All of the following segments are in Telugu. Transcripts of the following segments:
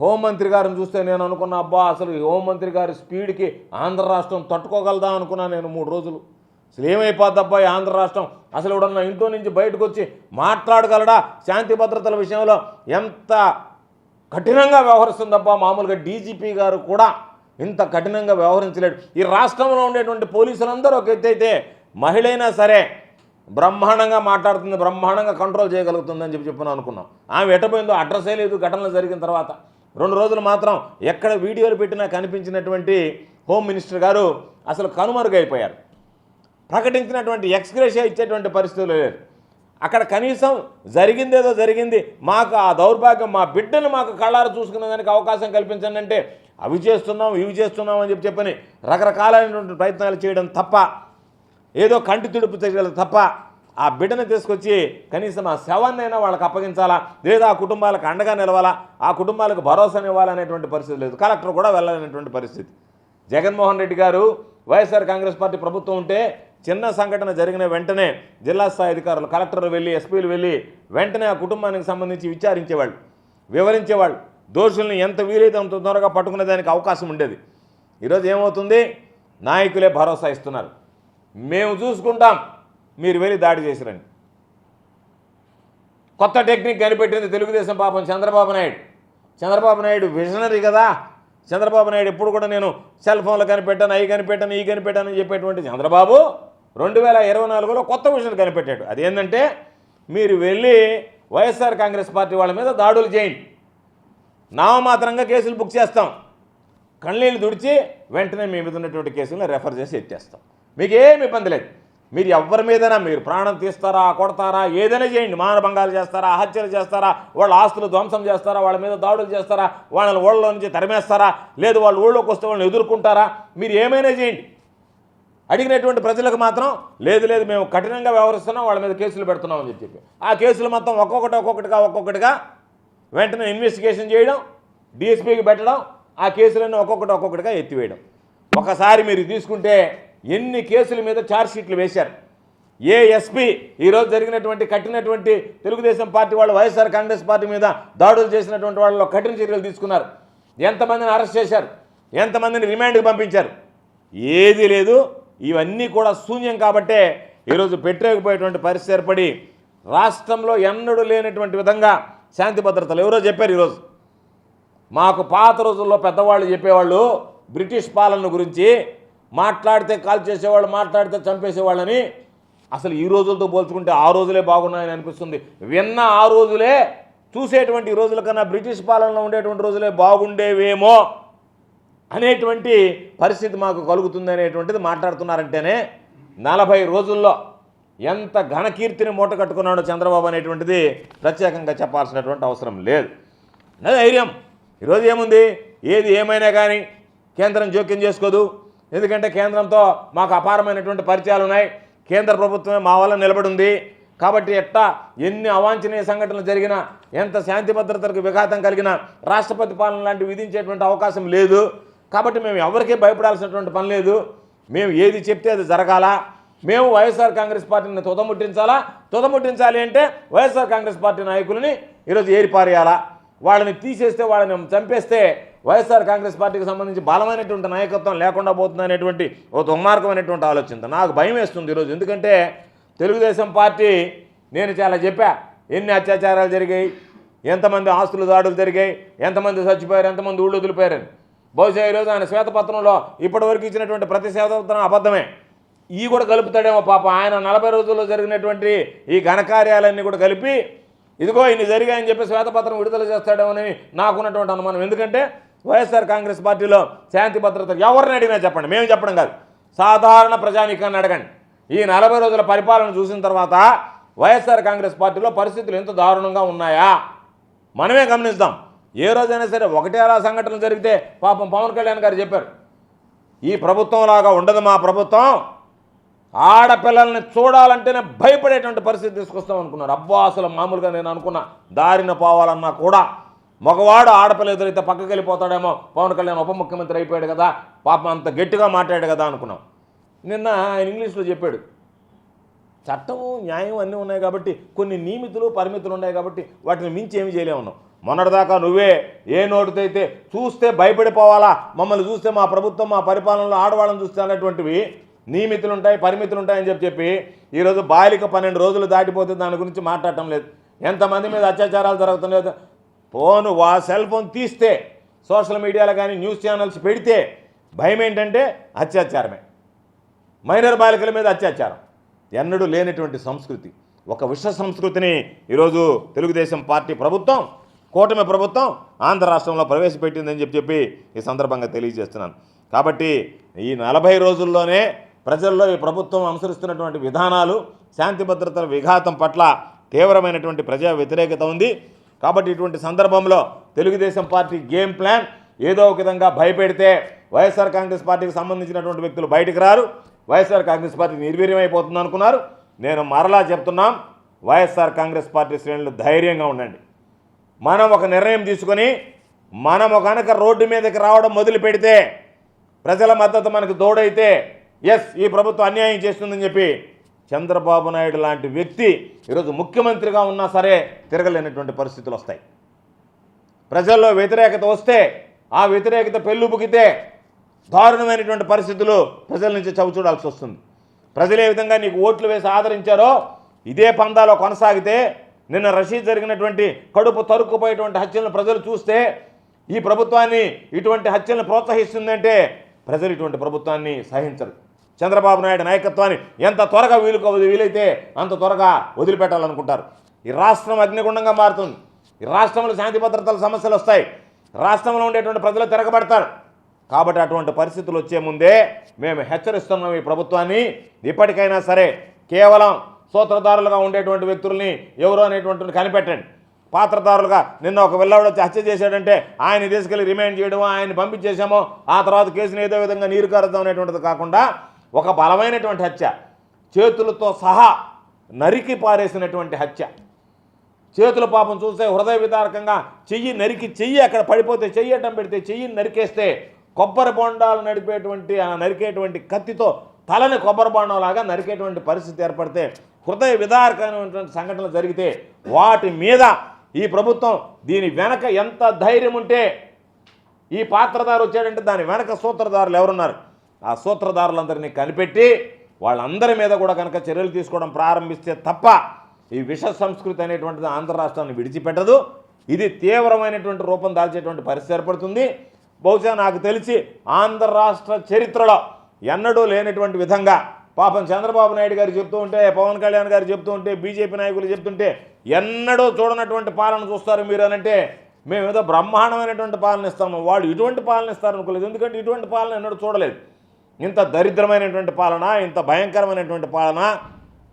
హోంమంత్రి గారిని చూస్తే నేను అనుకున్నా, అబ్బా అసలు ఈ హోంమంత్రి గారి స్పీడ్కి ఆంధ్ర రాష్ట్రం తట్టుకోగలదా అనుకున్నా నేను 3 రోజులు. అసలు ఏమైపోద్దబ్బా ఈ ఆంధ్ర రాష్ట్రం, అసలు ఇప్పుడన్న ఇంట్లో నుంచి బయటకు వచ్చి మాట్లాడగలడా, శాంతి భద్రతల విషయంలో ఎంత కఠినంగా వ్యవహరిస్తుందబ్బా. మామూలుగా డీజీపీ గారు కూడా ఇంత కఠినంగా వ్యవహరించలేడు. ఈ రాష్ట్రంలో ఉండేటువంటి పోలీసులందరూ ఒక ఎత్తైతే మహిళైనా సరే బ్రహ్మాండంగా మాట్లాడుతుంది, బ్రహ్మాండంగా కంట్రోల్ చేయగలుగుతుందని చెప్పి అనుకున్నాం. ఆమె ఎట్టపోయిందో అడ్రస్సే లేదు ఘటనలు జరిగిన తర్వాత. 2 రోజులు మాత్రం ఎక్కడ వీడియోలు పెట్టినా కనిపించినటువంటి హోమ్ మినిస్టర్ గారు అసలు కనుమరుగైపోయారు. ప్రకటించినటువంటి ఎక్స్గ్రేషియా ఇచ్చేటువంటి పరిస్థితులు లేదు. అక్కడ కనీసం జరిగిందేదో జరిగింది, మాకు ఆ దౌర్భాగ్యం, మా బిడ్డను మాకు కళ్ళారు చూసుకునే దానికి అవకాశం కల్పించండి అంటే అవి చేస్తున్నాం ఇవి చేస్తున్నాం అని చెప్పని రకరకాలైనటువంటి ప్రయత్నాలు చేయడం తప్ప, ఏదో కంటి తుడుపు చేయగలదు తప్ప, ఆ బిడ్డను తీసుకొచ్చి కనీసం ఆ శవాన్నైనా వాళ్ళకి అప్పగించాలా, లేదా ఆ కుటుంబాలకు అండగా నిలవాలా, ఆ కుటుంబాలకు భరోసానివ్వాలనేటువంటి పరిస్థితి లేదు. కలెక్టర్ కూడా వెళ్ళాలనేటువంటి పరిస్థితి. జగన్మోహన్ రెడ్డి గారు వైఎస్ఆర్ కాంగ్రెస్ పార్టీ ప్రభుత్వం ఉంటే చిన్న సంఘటన జరిగిన వెంటనే జిల్లా స్థాయి అధికారులు, కలెక్టర్లు వెళ్ళి, ఎస్పీలు వెళ్ళి వెంటనే ఆ కుటుంబానికి సంబంధించి విచారించేవాళ్ళు, వివరించేవాళ్ళు. దోషుల్ని ఎంత వీలైతే అంత త్వరగా పట్టుకునే దానికి అవకాశం ఉండేది. ఈరోజు ఏమవుతుంది, నాయకులే భరోసా ఇస్తున్నారు, మేము చూసుకుంటాం, మీరు వెళ్ళి దాడి చేసిరండి. కొత్త టెక్నిక్ కనిపెట్టింది తెలుగుదేశం పాపం చంద్రబాబు నాయుడు విజనరీ కదా. చంద్రబాబు నాయుడు ఎప్పుడు కూడా నేను సెల్ ఫోన్లో కనిపెట్టాను, అవి కనిపెట్టాను, ఈ కనిపెట్టాను అని చెప్పేటువంటి చంద్రబాబు 2024లో కొత్త విషయం కనిపెట్టాడు. అదేంటంటే మీరు వెళ్ళి వైఎస్ఆర్ కాంగ్రెస్ పార్టీ వాళ్ళ మీద దాడులు చేయండి, నామమాత్రంగా కేసులు బుక్ చేస్తాం, కళ్ళనీళ్ళు తుడిచి వెంటనే మీ మీద ఉన్నటువంటి కేసులను రెఫర్ చేసి ఎత్తేస్తాం, మీకేం ఇబ్బంది లేదు. మీరు ఎవరి మీదైనా మీరు ప్రాణం తీస్తారా, కొడతారా, ఏదైనా చేయండి, మానభంగాలు చేస్తారా, హత్యలు చేస్తారా, వాళ్ళ ఆస్తులు ధ్వంసం చేస్తారా, వాళ్ళ మీద దాడులు చేస్తారా, వాళ్ళని ఊళ్ళో నుంచి తరిమేస్తారా, లేదు వాళ్ళు ఊళ్ళోకి వస్తే వాళ్ళని ఎదుర్కొంటారా, మీరు ఏమైనా చేయండి. అడిగినటువంటి ప్రజలకు మాత్రం లేదు మేము కఠినంగా వ్యవహరిస్తున్నాం, వాళ్ళ మీద కేసులు పెడుతున్నామని చెప్పి ఆ కేసులు మొత్తం ఒక్కొక్కటిగా వెంటనే ఇన్వెస్టిగేషన్ చేయడం, డిఎస్పీకి పెట్టడం, ఆ కేసులన్నీ ఒక్కొక్కటిగా ఎత్తివేయడం. ఒకసారి మీరు తీసుకుంటే ఎన్ని కేసుల మీద ఛార్జ్షీట్లు వేశారు. ఏ ఎస్పీ ఈరోజు జరిగినటువంటి కట్టినటువంటి తెలుగుదేశం పార్టీ వాళ్ళు వైఎస్ఆర్ కాంగ్రెస్ పార్టీ మీద దాడులు చేసినటువంటి వాళ్ళలో కఠిన చర్యలు తీసుకున్నారు, ఎంతమందిని అరెస్ట్ చేశారు, ఎంతమందిని రిమాండ్కి పంపించారు, ఏదీ లేదు. ఇవన్నీ కూడా శూన్యం. కాబట్టే ఈరోజు పెట్టలేకపోయేటువంటి పరిస్థితి ఏర్పడి రాష్ట్రంలో ఎన్నడూ లేనటువంటి విధంగా శాంతి భద్రతలు ఎవరో చెప్పారు. ఈరోజు మాకు పాత రోజుల్లో పెద్దవాళ్ళు చెప్పేవాళ్ళు బ్రిటిష్ పాలన గురించి, మాట్లాడితే కాల్ చేసేవాళ్ళు, మాట్లాడితే చంపేసేవాళ్ళని. అసలు ఈ రోజులతో పోల్చుకుంటే ఆ రోజులే బాగున్నాయని అనిపిస్తుంది. విన్న ఆ రోజులే, చూసేటువంటి రోజుల కన్నా బ్రిటిష్ పాలనలో ఉండేటువంటి రోజులే బాగుండేవేమో అనేటువంటి పరిస్థితి మాకు కలుగుతుంది అనేటువంటిది మాట్లాడుతున్నారంటేనే 40 రోజుల్లో ఎంత ఘనకీర్తిని మూట కట్టుకున్నాడో చంద్రబాబు అనేటువంటిది ప్రత్యేకంగా చెప్పాల్సినటువంటి అవసరం లేదు. ధైర్యం ఈరోజు ఏముంది, ఏది ఏమైనా కానీ కేంద్రం జోక్యం చేసుకోదు. ఎందుకంటే కేంద్రంతో మాకు అపారమైనటువంటి పరిచయాలు ఉన్నాయి, కేంద్ర ప్రభుత్వమే మా వల్ల నిలబడి ఉంది. కాబట్టి ఎన్ని అవాంఛనీయ సంఘటనలు జరిగినా, ఎంత శాంతి భద్రతలకు విఘాతం కలిగినా రాష్ట్రపతి పాలన లాంటివి విధించేటువంటి అవకాశం లేదు. కాబట్టి మేము ఎవరికీ భయపడాల్సినటువంటి పని లేదు. మేము ఏది చెప్తే అది జరగాల. మేము వైఎస్ఆర్ కాంగ్రెస్ పార్టీని తుదముట్టించాలి అంటే వైఎస్ఆర్ కాంగ్రెస్ పార్టీ నాయకులని ఈరోజు ఏరిపారేయాలా, వాళ్ళని తీసేస్తే, వాళ్ళని చంపేస్తే వైఎస్ఆర్ కాంగ్రెస్ పార్టీకి సంబంధించి బలమైనటువంటి నాయకత్వం లేకుండా పోతుంది అనేటువంటి ఒక దుర్మార్గమైనటువంటి ఆలోచన నాకు భయం వేస్తుంది ఈరోజు. ఎందుకంటే తెలుగుదేశం పార్టీ, నేను చాలా చెప్పా, ఎన్ని అత్యాచారాలు జరిగాయి, ఎంతమంది ఆస్తులు దాడులు జరిగాయి, ఎంతమంది చచ్చిపోయారు, ఎంతమంది ఊళ్ళు వదిలిపోయారని. బహుశా ఈరోజు ఆయన శ్వేతపత్రంలో ఇప్పటివరకు ఇచ్చినటువంటి ప్రతి శ్వేతపత్రం అబద్ధమే. ఈ కూడా కలుపుతాడేమో పాప. ఆయన 40 రోజుల్లో జరిగినటువంటి ఈ ఘనకార్యాలన్నీ కూడా కలిపి ఇదిగో ఇన్ని జరిగాయని చెప్పి శ్వేతపత్రం విడుదల చేస్తాడేమోని నాకున్నటువంటి అనుమానం. ఎందుకంటే వైఎస్ఆర్ కాంగ్రెస్ పార్టీలో శాంతి భద్రత ఎవరిని అడిగినా చెప్పండి, మేము చెప్పడం కాదు, సాధారణ ప్రజానీకాన్ని అడగండి. ఈ 40 రోజుల పరిపాలన చూసిన తర్వాత వైఎస్ఆర్ కాంగ్రెస్ పార్టీలో పరిస్థితులు ఎంత దారుణంగా ఉన్నాయా మనమే గమనిస్తాం. ఏ రోజైనా సరే ఒకటే అలా సంఘటనలు జరిగితే పాపం పవన్ కళ్యాణ్ గారు చెప్పారు, ఈ ప్రభుత్వం లాగా ఉండదు మా ప్రభుత్వం, ఆడపిల్లల్ని చూడాలంటేనే భయపడేటువంటి పరిస్థితి తీసుకొస్తాం అనుకున్నారు. అబ్బా అసలు మామూలుగా నేను అనుకున్నా, దారిన పోవాలన్నా కూడా మగవాడు ఆడపిల్ల ఎదురైతే పక్కకి వెళ్ళిపోతాడేమో, పవన్ కళ్యాణ్ ఉప ముఖ్యమంత్రి అయిపోయాడు కదా, పాపం అంత గట్టిగా మాట్లాడాడు కదా అనుకున్నాం. నిన్న ఆయన ఇంగ్లీష్లో చెప్పాడు, చట్టము న్యాయం అన్నీ ఉన్నాయి కాబట్టి కొన్ని నియమితులు పరిమితులు ఉన్నాయి కాబట్టి వాటిని మించి ఏమి చేయలేమన్నాం. మొన్నటిదాకా నువ్వే ఏ నోటితైతే చూస్తే భయపడిపోవాలా, మమ్మల్ని చూస్తే మా ప్రభుత్వం మా పరిపాలనలో ఆడవాళ్ళని చూస్తే అనేటువంటివి నియమితులు ఉంటాయి, పరిమితులు ఉంటాయని చెప్పి ఈరోజు బాలిక 12 రోజులు దాటిపోతే దాని గురించి మాట్లాడటం లేదు. ఎంతమంది మీద అత్యాచారాలు జరుగుతున్నాయి. ఫోను సెల్ ఫోన్ తీస్తే సోషల్ మీడియాలో కానీ న్యూస్ ఛానల్స్ పెడితే భయం ఏంటంటే అత్యాచారమే, మైనర్ బాలికల మీద అత్యాచారం. ఎన్నడూ లేనటువంటి సంస్కృతి, ఒక విష సంస్కృతిని ఈరోజు తెలుగుదేశం పార్టీ ప్రభుత్వం, కూటమి ప్రభుత్వం ఆంధ్ర రాష్ట్రంలో ప్రవేశపెట్టిందని చెప్పి ఈ సందర్భంగా తెలియజేస్తున్నాను. కాబట్టి ఈ 40 రోజుల్లోనే ప్రజల్లో ఈ ప్రభుత్వం అనుసరిస్తున్నటువంటి విధానాలు, శాంతి భద్రతల విఘాతం పట్ల తీవ్రమైనటువంటి ప్రజా వ్యతిరేకత ఉంది. కాబట్టి ఇటువంటి సందర్భంలో తెలుగుదేశం పార్టీ గేమ్ ప్లాన్ ఏదో ఒక విధంగా భయపెడితే వైఎస్ఆర్ కాంగ్రెస్ పార్టీకి సంబంధించినటువంటి వ్యక్తులు బయటికి రారు, వైఎస్ఆర్ కాంగ్రెస్ పార్టీ నిర్వీర్యమైపోతుంది అనుకున్నారు. నేను మరలా చెప్తున్నాం, వైఎస్ఆర్ కాంగ్రెస్ పార్టీ శ్రేణులు ధైర్యంగా ఉండండి. మనం ఒక నిర్ణయం తీసుకొని మనము కనుక రోడ్డు మీదకి రావడం మొదలు పెడితే, ప్రజల మద్దతు మనకు తోడైతే ఎస్ ఈ ప్రభుత్వం అన్యాయం చేస్తుందని చెప్పి చంద్రబాబు నాయుడు లాంటి వ్యక్తి ఈరోజు ముఖ్యమంత్రిగా ఉన్నా సరే తిరగలేనటువంటి పరిస్థితులు వస్తాయి. ప్రజల్లో వ్యతిరేకత వస్తే, ఆ వ్యతిరేకత పెళ్ళుబుకితే దారుణమైనటువంటి పరిస్థితులు ప్రజల నుంచి చవిచూడాల్సి వస్తుంది. ప్రజలు ఏ విధంగా నీకు ఓట్లు వేసి ఆదరించారో ఇదే పందాలో కొనసాగితే, నిన్న రషీద్ జరిగినటువంటి కడుపు తరుక్కుపోయేటువంటి హత్యలను ప్రజలు చూస్తే, ఈ ప్రభుత్వాన్ని ఇటువంటి హత్యలను ప్రోత్సహిస్తుందంటే ప్రజలు ఇటువంటి ప్రభుత్వాన్ని సహించరు. చంద్రబాబు నాయుడు నాయకత్వాన్ని ఎంత త్వరగా వీలైతే అంత త్వరగా వదిలిపెట్టాలనుకుంటారు. ఈ రాష్ట్రం అగ్నిగుండంగా మారుతుంది. ఈ రాష్ట్రంలో శాంతి భద్రతల సమస్యలు వస్తాయి. రాష్ట్రంలో ఉండేటువంటి ప్రజలు తిరగబడతారు. కాబట్టి అటువంటి పరిస్థితులు వచ్చే ముందే మేము హెచ్చరిస్తున్నాం ఈ ప్రభుత్వాన్ని, ఇప్పటికైనా సరే కేవలం సూత్రధారులుగా ఉండేటువంటి వ్యక్తుల్ని ఎవరో అనేటువంటి కనిపెట్టండి. పాత్రధారులుగా నిన్న ఒక వెళ్ళాడు వచ్చి హత్య చేశాడంటే ఆయన తీసుకెళ్ళి రిమైండ్ చేయడమో, ఆయన పంపించేసామో, ఆ తర్వాత కేసుని ఏదో విధంగా నీరు కారుద్దాం అనేటువంటిది కాకుండా ఒక బలమైనటువంటి హత్య, చేతులతో సహా నరికి పారేసినటువంటి హత్య. చేతుల పాపం చూస్తే హృదయ విదారకంగా చెయ్యి అక్కడ పడిపోతే, చెయ్యి అడ్డం పెడితే, చెయ్యిని నరికేస్తే కొబ్బరి బొండాలు నరికేటువంటి కత్తితో తలని కొబ్బరి బొండంలాగా నరికేటువంటి పరిస్థితి ఏర్పడితే, హృదయ విదారకమైనటువంటి సంఘటనలు జరిగితే వాటి మీద ఈ ప్రభుత్వం దీని వెనక ఎంత ధైర్యం ఉంటే, ఈ పాత్రధారు వచ్చాడంటే దాని వెనక సూత్రధారులు ఎవరున్నారు, ఆ సూత్రధారులందరినీ కనిపెట్టి వాళ్ళందరి మీద కూడా కనుక చర్యలు తీసుకోవడం ప్రారంభిస్తే తప్ప ఈ విష సంస్కృతి అనేటువంటిది ఆంధ్ర రాష్ట్రాన్ని విడిచిపెట్టదు. ఇది తీవ్రమైనటువంటి రూపం దాల్చేటువంటి పరిస్థితి ఏర్పడుతుంది. బహుశా నాకు తెలిసి ఆంధ్ర రాష్ట్ర చరిత్రలో ఎన్నడూ లేనటువంటి విధంగా పాపం చంద్రబాబు నాయుడు గారు చెప్తూ ఉంటే, పవన్ కళ్యాణ్ గారు చెప్తూ ఉంటే, బీజేపీ నాయకులు చెప్తుంటే ఎన్నడూ చూడనటువంటి పాలన చూస్తారు మీరు అనంటే, మేము ఏదో బ్రహ్మాండమైనటువంటి పాలన ఇస్తాము, వాళ్ళు ఇటువంటి పాలన ఇస్తారనుకోలేదు. ఎందుకంటే ఇటువంటి పాలన ఎన్నడూ చూడలేదు. ఇంత దరిద్రమైనటువంటి పాలన, ఇంత భయంకరమైనటువంటి పాలన,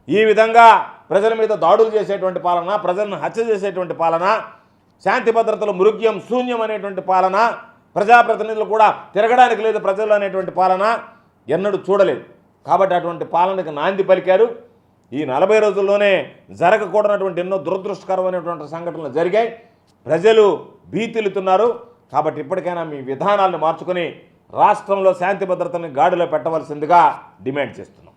ఈ విధంగా ప్రజల మీద దాడులు చేసేటువంటి పాలన, ప్రజలను హత్య చేసేటువంటి పాలన, శాంతి భద్రతలు మృగ్యం శూన్యం అనేటువంటి పాలన, ప్రజాప్రతినిధులు కూడా తిరగడానికి లేదు ప్రజలు అనేటువంటి పాలన ఎన్నడూ చూడలేదు. కాబట్టి అటువంటి పాలనకు నాంది పలికారు. ఈ 40 రోజుల్లోనే జరగకూడనటువంటి ఎన్నో దురదృష్టకరమైనటువంటి సంఘటనలు జరిగాయి. ప్రజలు భీతిల్లుతున్నారు. కాబట్టి ఇప్పటికైనా మీ విధానాలను మార్చుకొని రాష్ట్రంలో శాంతి భద్రతని గాడిలో పెట్టవలసిందిగా డిమాండ్ చేస్తున్నాం.